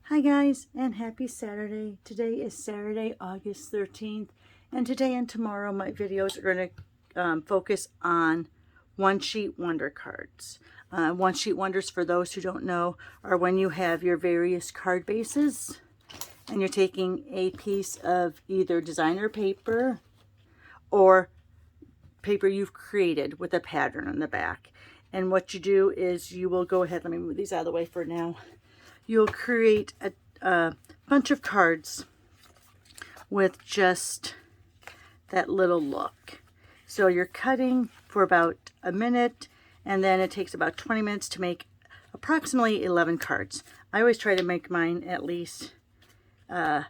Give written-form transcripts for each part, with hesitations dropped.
Hi guys, and happy Saturday. Today is Saturday, August 13th, and today and tomorrow my videos are going to focus on one-sheet wonder cards. One-sheet wonders, for those who don't know, are when you have your various card bases and you're taking a piece of either designer paper or paper you've created with a pattern on the back. And what you do is you will go ahead, let me move these out of the way for now. You'll create a bunch of cards with just that little look. So you're cutting for about a minute, and then it takes about 20 minutes to make approximately 11 cards. I always try to make mine at least so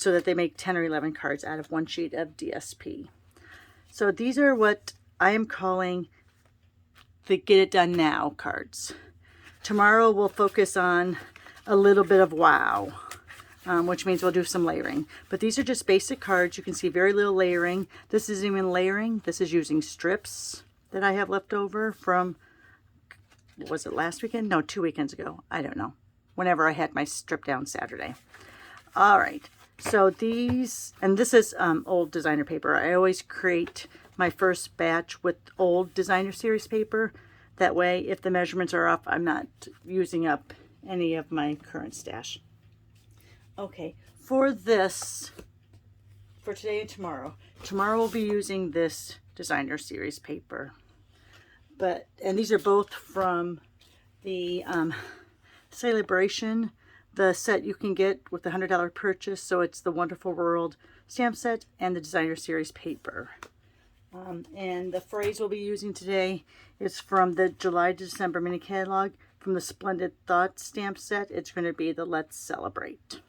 that they make 10 or 11 cards out of one sheet of DSP. So these are what I am calling the Get It Done Now cards. Tomorrow we'll focus on a little bit of wow, which means we'll do some layering. But these are just basic cards. You can see very little layering. This isn't even layering. This is using strips that I have left over from, was it last weekend? No, 2 weekends ago. I don't know. Whenever I had my strip down Saturday. All right. So these, and this is old designer paper. I always create my first batch with old designer series paper. That way, if the measurements are off, I'm not using up any of my current stash. Okay, for this, for today and tomorrow we'll be using this designer series paper. And these are both from the Celebration, the set you can get with the $100 purchase. So it's the Wonderful World stamp set and the designer series paper. And the phrase we'll be using today is from the July to December mini catalog from the Splendid Thoughts stamp set. It's going to be the Let's Celebrate.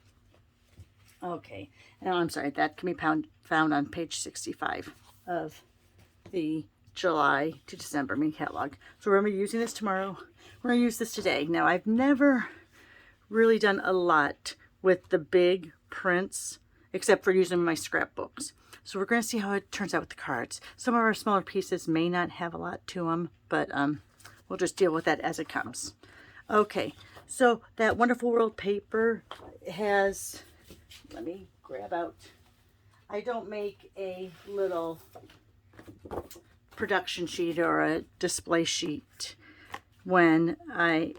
Okay, and I'm sorry, that can be found on page 65 of the July to December mini catalog. So we're going to be using this tomorrow. We're going to use this today. Now, I've never really done a lot with the big prints, except for using my scrapbooks. So we're going to see how it turns out with the cards. Some of our smaller pieces may not have a lot to them, but we'll just deal with that as it comes. Okay, so that Wonderful World paper has, let me grab out, I don't make a little production sheet or a display sheet when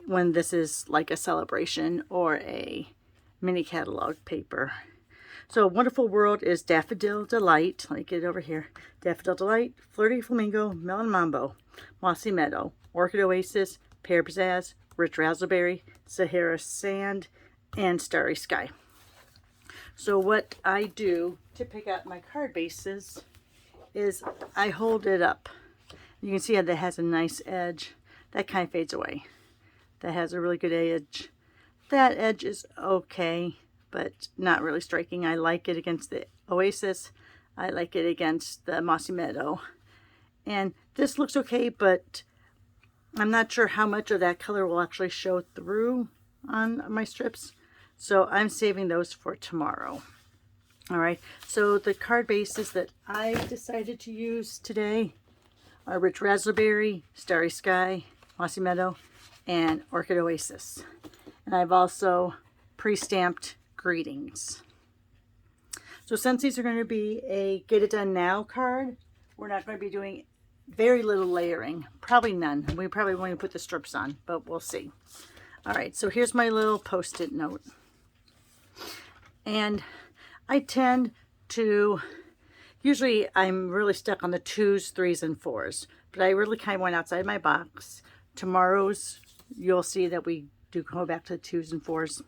this is like a celebration or a mini catalog paper. So Wonderful World is Daffodil Delight. Let me get it over here. Daffodil Delight, Flirty Flamingo, Melon Mambo, Mossy Meadow, Orchid Oasis, Pear Pizzazz, Rich Razzleberry, Sahara Sand, and Starry Sky. So what I do to pick out my card bases is I hold it up. You can see how that has a nice edge. That kind of fades away. That has a really good edge. That edge is okay, but not really striking. I like it against the Oasis. I like it against the Mossy Meadow. And this looks okay, but I'm not sure how much of that color will actually show through on my strips. So I'm saving those for tomorrow. All right, so the card bases that I decided to use today are Rich Razzleberry, Starry Sky, Mossy Meadow, and Orchid Oasis. And I've also pre-stamped Greetings. So since these are going to be a Get It Done Now card, we're not going to be doing very little layering. Probably none. We probably won't even put the strips on, but we'll see. All right, so here's my little post-it note. And I tend to, usually I'm really stuck on the 2s, 3s, and 4s, but I really kind of went outside my box. Tomorrow's, you'll see that we do go back to the 2s and 4s.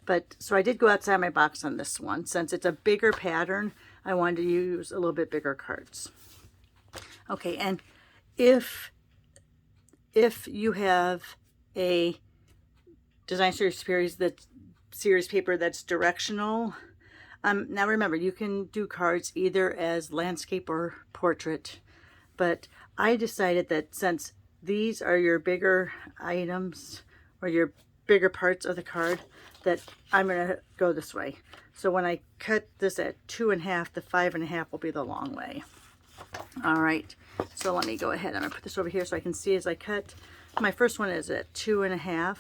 But so I did go outside my box on this one. Since it's a bigger pattern, I wanted to use a little bit bigger cards. Okay, and if you have a design series paper that's directional, now remember, you can do cards either as landscape or portrait, but I decided that since these are your bigger items or your bigger parts of the card, that I'm going to go this way. So when I cut this at 2.5, the 5.5 will be the long way. All right, so let me go ahead. I'm going to put this over here so I can see as I cut. My first one is at 2.5.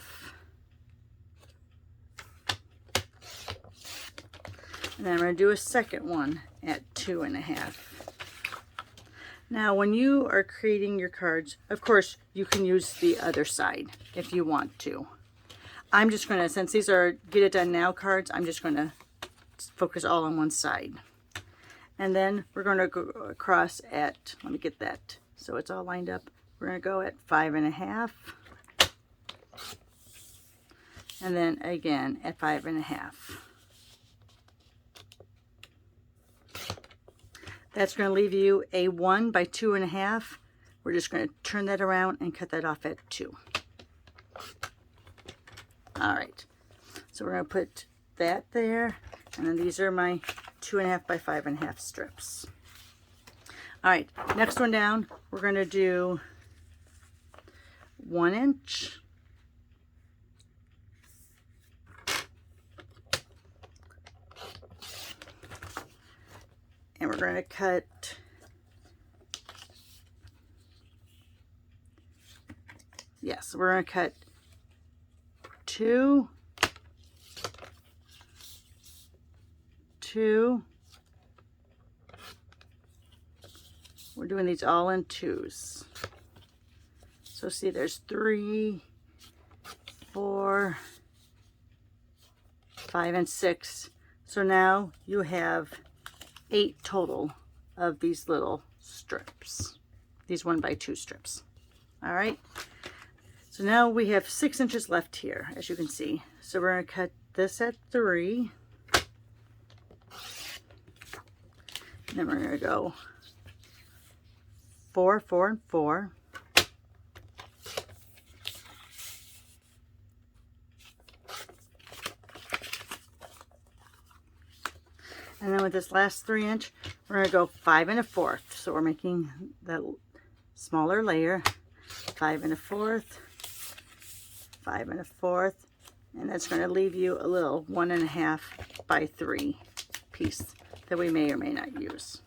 And then I'm going to do a second one at 2.5. Now, when you are creating your cards, of course, you can use the other side if you want to. I'm just going to, since these are Get It Done Now cards, I'm just going to focus all on one side. And then we're going to go across at, let me get that so it's all lined up. We're going to go at 5.5. And then again at 5.5. That's going to leave you a 1 by 2.5. We're just going to turn that around and cut that off at 2. All right. So we're going to put that there. And then these are my 2.5 by 5.5 strips. All right. Next one down, we're going to do 1 inch. And we're going to cut we're going to cut 2, 2. We're doing these all in 2s. So see, there's 3, 4, 5, and 6. So now you have 8 total of these little strips, these 1 by 2 strips. All right, so now we have 6 inches left here, as you can see. So we're going to cut this at 3, and then we're going to go 4, 4, and 4. And then with this last 3 inch, we're going to go 5 1/4. So we're making that smaller layer, 5 1/4, 5 1/4, and that's going to leave you a little 1.5 by 3 piece that we may or may not use.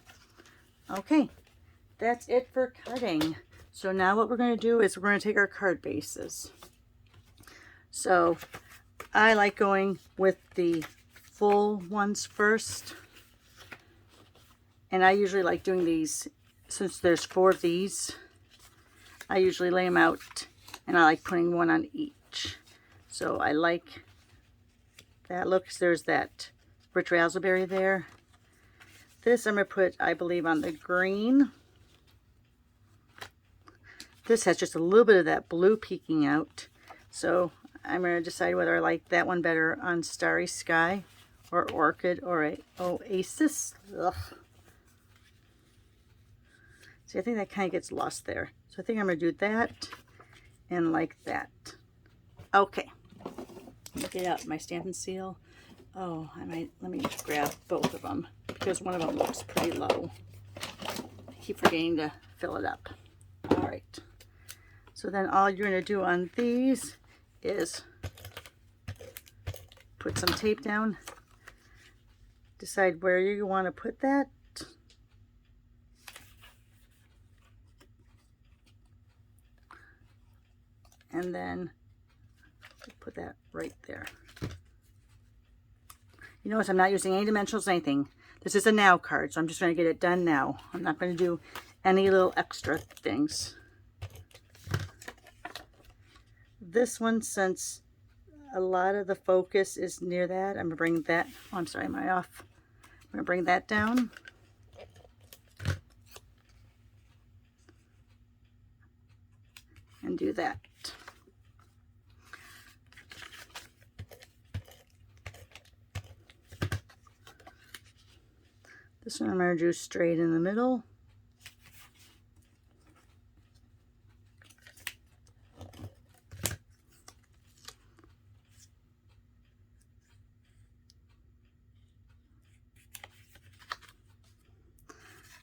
Okay, that's it for cutting. So now what we're going to do is we're going to take our card bases. So I like going with the full ones first. And I usually like doing these, since there's 4 of these, I usually lay them out and I like putting 1 on each. So I like that look. There's that rich raspberry there. This I'm going to put, I believe, on the green. This has just a little bit of that blue peeking out. So I'm going to decide whether I like that one better on Starry Sky or Orchid or a Oasis. Ugh. See, I think that kind of gets lost there. So I think I'm going to do that and like that. Okay. Let me get out my Stampin' Seal. Oh, let me grab both of them because one of them looks pretty low. I keep forgetting to fill it up. All right. So then all you're going to do on these is put some tape down. Decide where you want to put that. And then put that right there. You notice I'm not using any dimensionals, anything. This is a now card, so I'm just going to get it done now. I'm not going to do any little extra things. This one, since a lot of the focus is near that, I'm going to bring that, oh, I'm sorry, am I off? I'm going to bring that down. And do that. This one I'm going to do straight in the middle.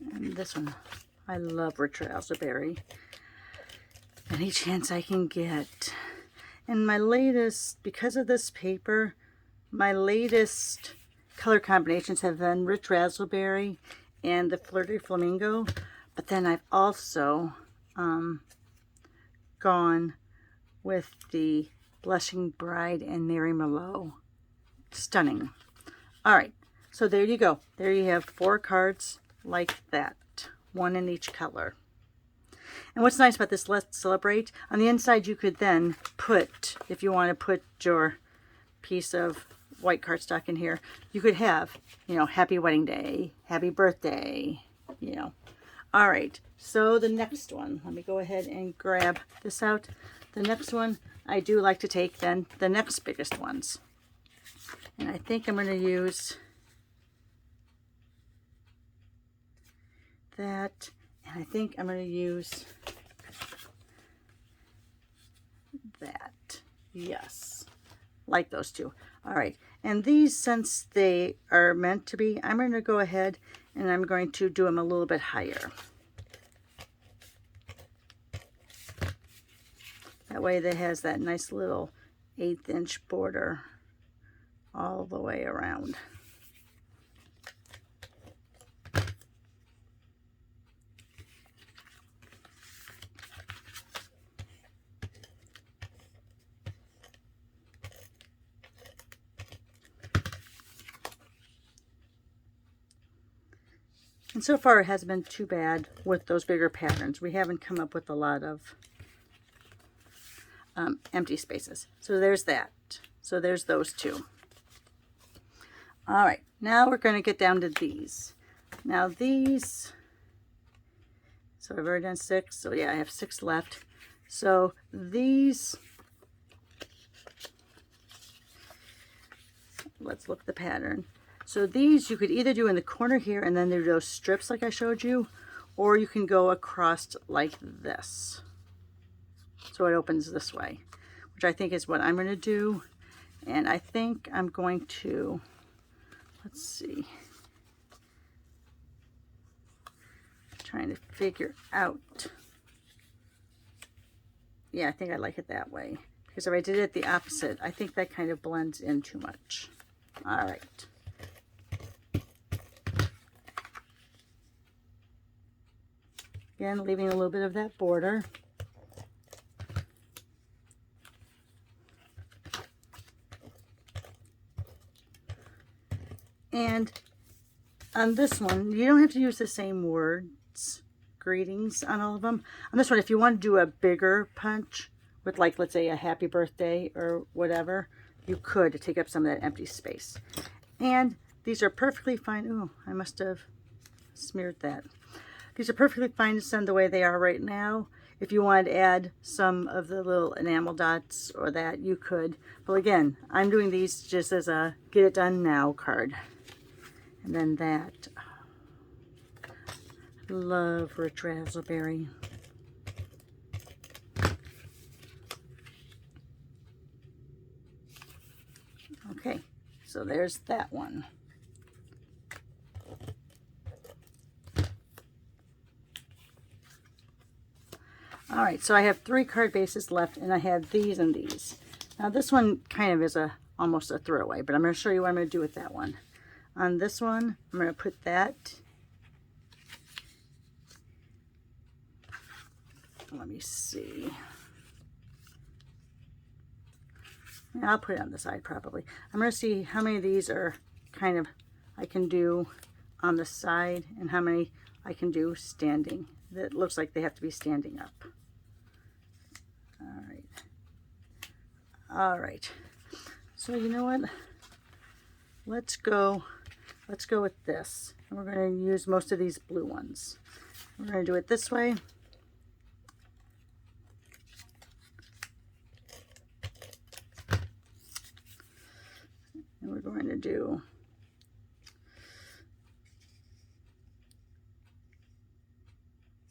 And this one, I love rich raspberry. Any chance I can get. And my latest, because of this paper, my latest color combinations have been rich raspberry and the flirty flamingo, but then I've also gone with the blushing bride and Mary Merlot. Stunning. All right, So there you go. There you have 4 cards like that, 1 in each color. And what's nice about this Let's Celebrate, on the inside you could then put, if you want to put your piece of white cardstock in here, you could have, you know, happy wedding day, happy birthday, you know. All right, so the next one, let me go ahead and grab this out. The next one, I do like to take then the next biggest ones. And I think I'm going to use that, and I think I'm going to use that. Yes, like those two. All right, and these, since they are meant to be, I'm going to go ahead and I'm going to do them a little bit higher. That way that has that nice little 1/8 inch border all the way around. And so far it hasn't been too bad with those bigger patterns. We haven't come up with a lot of empty spaces. So there's that. So there's those two. All right, now we're going to get down to these. Now these, so I've already done 6. So yeah, I have 6 left. So these, let's look at the pattern. So these you could either do in the corner here and then there are those strips like I showed you, or you can go across like this. So it opens this way, which I think is what I'm going to do. And I think I'm going to, let's see, trying to figure out. Yeah, I think I like it that way. Because if I did it the opposite, I think that kind of blends in too much. All right. Again, leaving a little bit of that border. And on this one, you don't have to use the same words, greetings, on all of them. On this one, if you want to do a bigger punch with, like, let's say a happy birthday or whatever, you could take up some of that empty space. And these are perfectly fine. Oh, I must have smeared that. These are perfectly fine to send the way they are right now. If you wanted to add some of the little enamel dots or that, you could. But again, I'm doing these just as a get it done now card. And then that. Love rich raspberry. Okay, so there's that one. All right, so I have 3 card bases left, and I have these and these. Now this one kind of is almost a throwaway, but I'm going to show you what I'm going to do with that one. On this one, I'm going to put that. Let me see. Yeah, I'll put it on the side probably. I'm going to see how many of these are kind of I can do on the side and how many I can do standing. That looks like they have to be standing up. All right. All right. So you know what? Let's go with this. And we're going to use most of these blue ones. We're going to do it this way. And we're going to do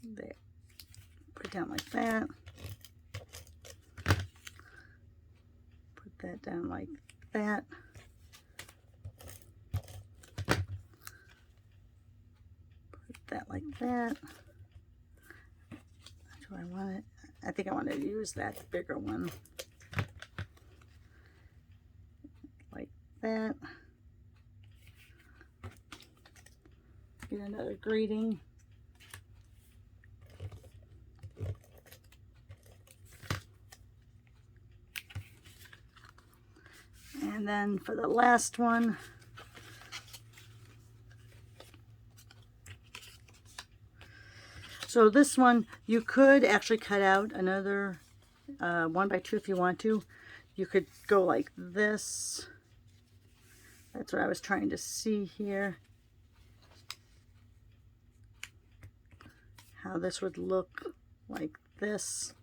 there. Put it down like that. Put that down like that. That like that. Do I want it? I think I want to use that bigger one. Like that. Get another greeting. And then for the last one, So this one, you could actually cut out another 1x2 if you want to. You could go like this. That's what I was trying to see here. How this would look like this.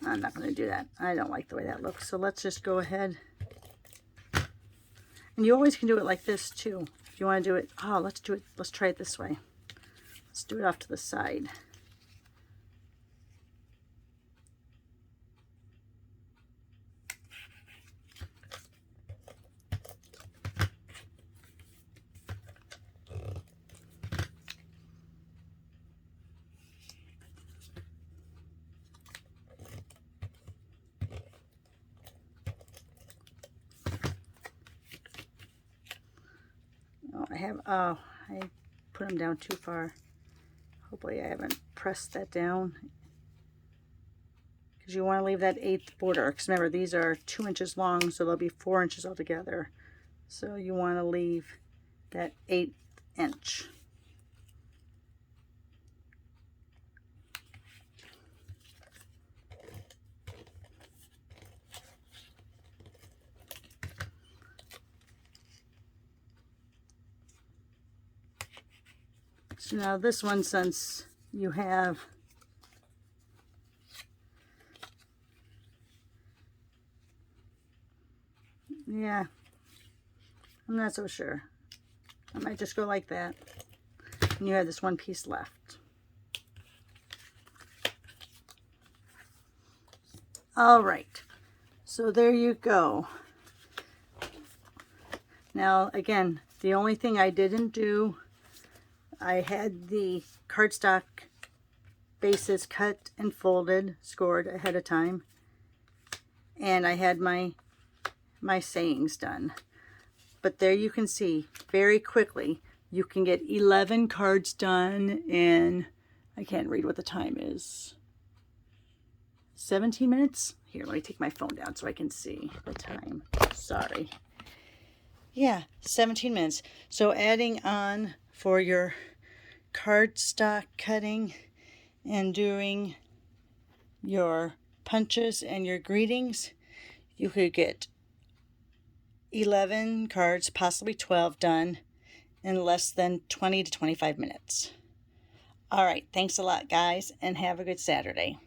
I'm not going to do that. I don't like the way that looks. So let's just go ahead. And you always can do it like this too. If you want to do it, let's do it. Let's try it this way. Let's do it off to the side. I put them down too far. Hopefully I haven't pressed that down. Because you want to leave that 1/8 border. Because remember, these are 2 inches long, so they'll be 4 inches altogether. So you want to leave that 1/8 inch. So now this one, since you have I'm not so sure. I might just go like that. And you have this one piece left. All right. So there you go. Now, again, the only thing I didn't do, I had the cardstock bases cut and folded, scored ahead of time. And I had my sayings done. But there you can see very quickly you can get 11 cards done in, I can't read what the time is, 17 minutes. Here, let me take my phone down so I can see the time. Sorry. Yeah, 17 minutes. So adding on for your cardstock cutting and doing your punches and your greetings, you could get 11 cards, possibly 12 done in less than 20 to 25 minutes. All right, thanks a lot, guys, and have a good Saturday.